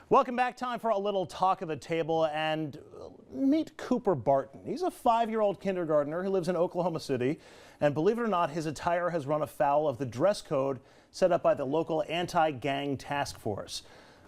Welcome back. Time for a little talk of the table and meet Cooper Barton. He's a 5-year-old kindergartner who lives in Oklahoma City, and believe it or not, his attire has run afoul of the dress code set up by the local anti-gang task force.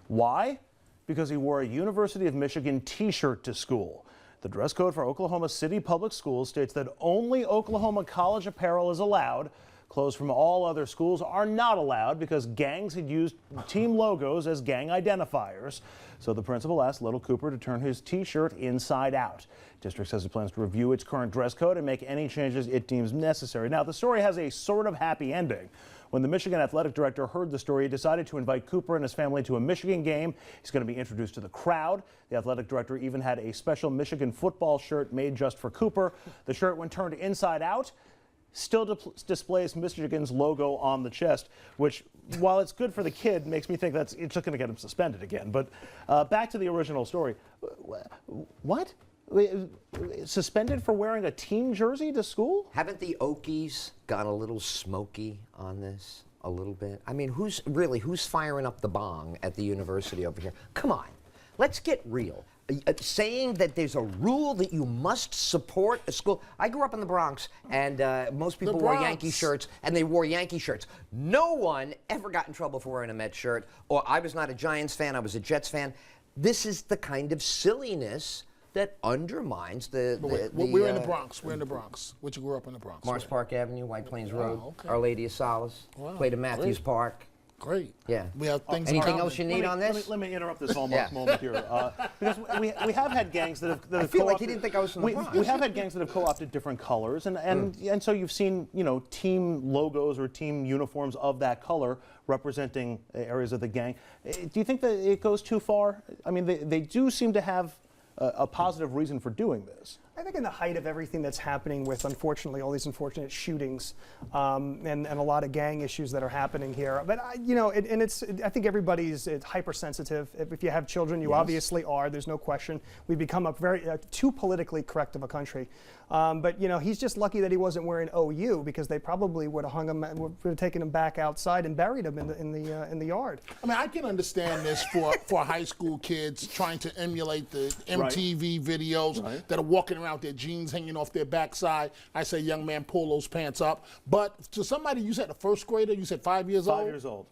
Why? Because he wore a University of Michigan t-shirt to school. The dress code for Oklahoma City public schools states that only Oklahoma college apparel is allowed. Clothes from all other schools are not allowed because gangs had used team logos as gang identifiers. So the principal asked little Cooper to turn his t-shirt inside out. District says it plans to review its current dress code and make any changes it deems necessary. Now, the story has a sort of happy ending. When the Michigan athletic director heard the story, he decided to invite Cooper and his family to a Michigan game. He's going to be introduced to the crowd. The athletic director even had a special Michigan football shirt made just for Cooper. The shirt, when turned inside out, still displays Michigan's logo on the chest, which, while it's good for the kid, makes me think it's just going to get him suspended again. But back to the original story. What? Suspended for wearing a team jersey to school? Haven't the Okies gone a little smoky on this a little bit? I mean, who's firing up the bong at the university over here? Come on, let's get real. Saying that there's a rule that you must support a school. I grew up in the Bronx, and most people wore Yankee shirts, and they wore Yankee shirts. No one ever got in trouble for wearing a Mets shirt, or I was not a Giants fan, I was a Jets fan. This is the kind of silliness that undermines we're in the Bronx. We're in the Bronx. Which you grew up in the Bronx. Mars Park Avenue, White Plains Road, okay. Our Lady of Solace. Wow. Played at Matthews Park. Great. Yeah. We have things. Anything else you need on this? Let me interrupt this Hallmark moment here, because we have had gangs that have. I feel like he didn't think I was from the Bronx. We have had gangs that have co-opted different colors, and so you've seen team logos or team uniforms of that color representing areas of the gang. Do you think that it goes too far? I mean, they do seem to have a positive reason for doing this. I think in the height of everything that's happening with, unfortunately, all these unfortunate shootings and a lot of gang issues that are happening here. But, I think everybody's hypersensitive. If you have children, you obviously are. There's no question. We've become a very too politically correct of a country. But, he's just lucky that he wasn't wearing OU because they probably would have hung him, would have taken him back outside and buried him in the yard. I mean, I can understand this for high school kids trying to emulate the MTV videos that are walking around with their jeans hanging off their backside. I say, young man, pull those pants up. But to somebody, you said a first grader, you said 5 years old? 5 years old.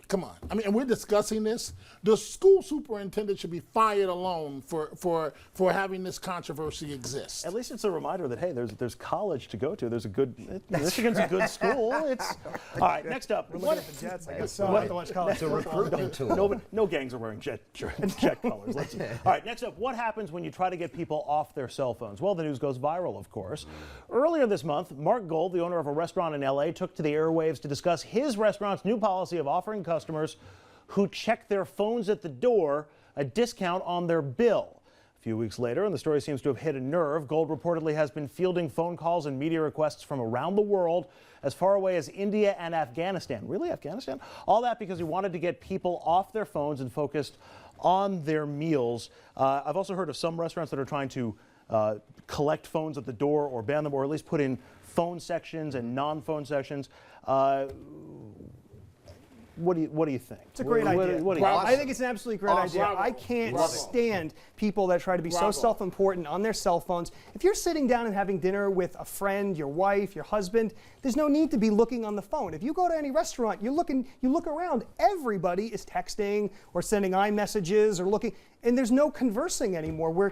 Come on. I mean, and we're discussing this. The school superintendent should be fired alone for having this controversy exist. At least it's a reminder that, hey, there's college to go to. There's a good, Michigan's a good school. All right, next up. We're looking at the Jets. I guess so. I have to watch college. It's a recruitment tool. No gangs are wearing jet colors. All right, next up. What happens when you try to get people off their cell phones? Well, the news goes viral, of course. Earlier this month, Mark Gold, the owner of a restaurant in L.A., took to the airwaves to discuss his restaurant's new policy of offering customers who check their phones at the door a discount on their bill. A few weeks later, and the story seems to have hit a nerve, Gold reportedly has been fielding phone calls and media requests from around the world as far away as India and Afghanistan. Really, Afghanistan? All that because he wanted to get people off their phones and focused on their meals. I've also heard of some restaurants that are trying to collect phones at the door or ban them, or at least put in phone sections and non-phone sections. What do you think? It's a great idea. What do you I think it's an absolutely great idea. Bravo. I can't stand people that try to be so self-important on their cell phones. If you're sitting down and having dinner with a friend, your wife, your husband, there's no need to be looking on the phone. If you go to any restaurant, you look around, everybody is texting or sending iMessages or looking, and there's no conversing anymore. We're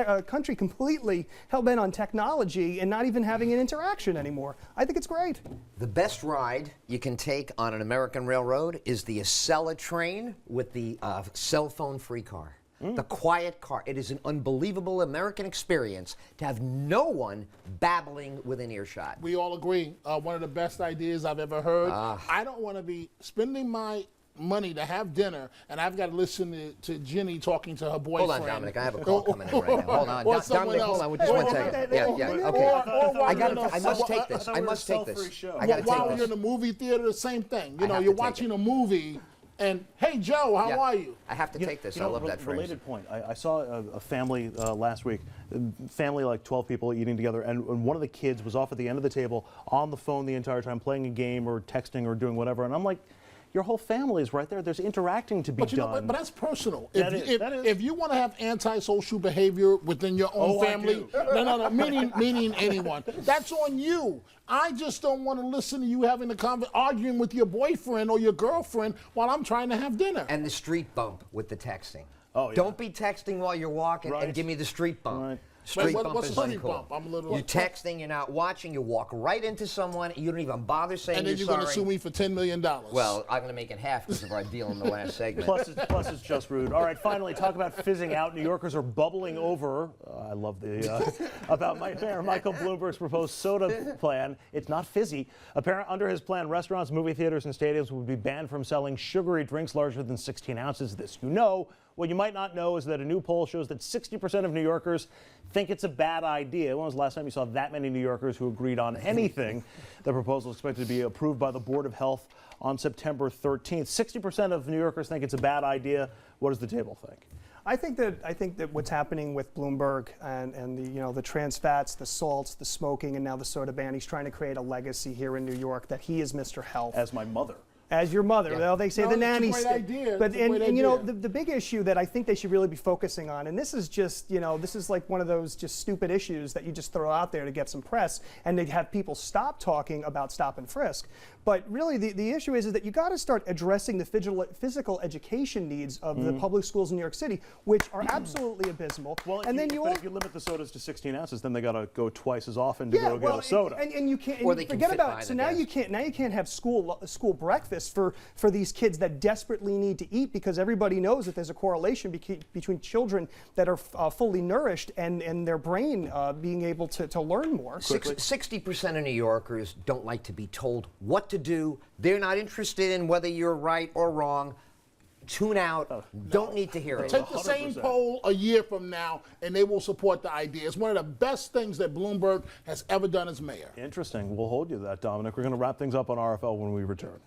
a country completely hell-bent on technology and not even having an interaction anymore. I think it's great. The best ride you can take on an American railroad is the Acela train with the cell phone free car. The quiet car. It is an unbelievable American experience to have no one babbling within earshot. We all agree. One of the best ideas I've ever heard. I don't want to be spending my money to have dinner, and I've got to listen to Jenny talking to her boyfriend. Hold on, Dominic. I have a call coming in right now. Hold on. Or Dominic, hold on. Just 1 second. Yeah. Okay. I must take this. I must take this. I got to take While this. you're in the movie theater, the same thing. You're watching a movie, and hey, Joe, how are you? I have to take this. I love that phrase. Related point. I saw a family last week, family like 12 people eating together, and one of the kids was off at the end of the table on the phone the entire time, playing a game or texting or doing whatever. And I'm like, your whole family is right there. There's interacting to be But you know, done. but that's personal. That If, is, that is. if you want to have antisocial behavior within your own Oh, I family, do. no, meaning anyone, that's on you. I just don't want to listen to you having arguing with your boyfriend or your girlfriend while I'm trying to have dinner. And the street bump with the texting. Oh, yeah. Don't be texting while you're walking Right. and give me the street bump. Right. Street Wait, bump what's is the street uncool. bump? I'm a little- You're texting, you're not watching, you walk right into someone, you don't even bother saying And then you're you're going to sorry. sue me for $10 million. Well, I'm going to make it half because of our deal in the last segment. Plus, it's just rude. All right, finally, talk about fizzing out. New Yorkers are bubbling over. I love the about Mayor Michael Bloomberg's proposed soda plan. It's not fizzy. Apparently, under his plan, restaurants, movie theaters, and stadiums would be banned from selling sugary drinks larger than 16 ounces. This you know. What you might not know is that a new poll shows that 60% of New Yorkers think it's a bad idea. When was the last time you saw that many New Yorkers who agreed on anything? The proposal is expected to be approved by the Board of Health on September 13th. 60% of New Yorkers think it's a bad idea. What does the table think? I think that what's happening with Bloomberg and the the trans fats, the salts, the smoking, and now the soda ban, he's trying to create a legacy here in New York that he is Mr. Health. As my mother. As your mother. Yeah. Well, they say No, the it's a nanny great state. idea. But It's a great and you know idea. the big issue that I think they should really be focusing on, and this is just this is like one of those just stupid issues that you just throw out there to get some press and to have people stop talking about stop and frisk. But really the issue is that you got to start addressing the physical education needs of the public schools in New York City, which are absolutely abysmal. Well, and then if you limit the sodas to 16 ounces, then they got to go twice as often to go get a soda. And you can't. Or And they can forget fit about behind it. So the now desk. you can't have school breakfast for these kids that desperately need to eat, because everybody knows that there's a correlation between children that are fully nourished and their brain being able to learn more. 60% of New Yorkers don't like to be told what to do. They're not interested in whether you're right or wrong. Tune out. Don't need to hear it. Take the same 100%. poll a year from now, and they will support the idea. It's one of the best things that Bloomberg has ever done as mayor. Interesting. We'll hold you to that, Dominic. We're going to wrap things up on RFL when we return.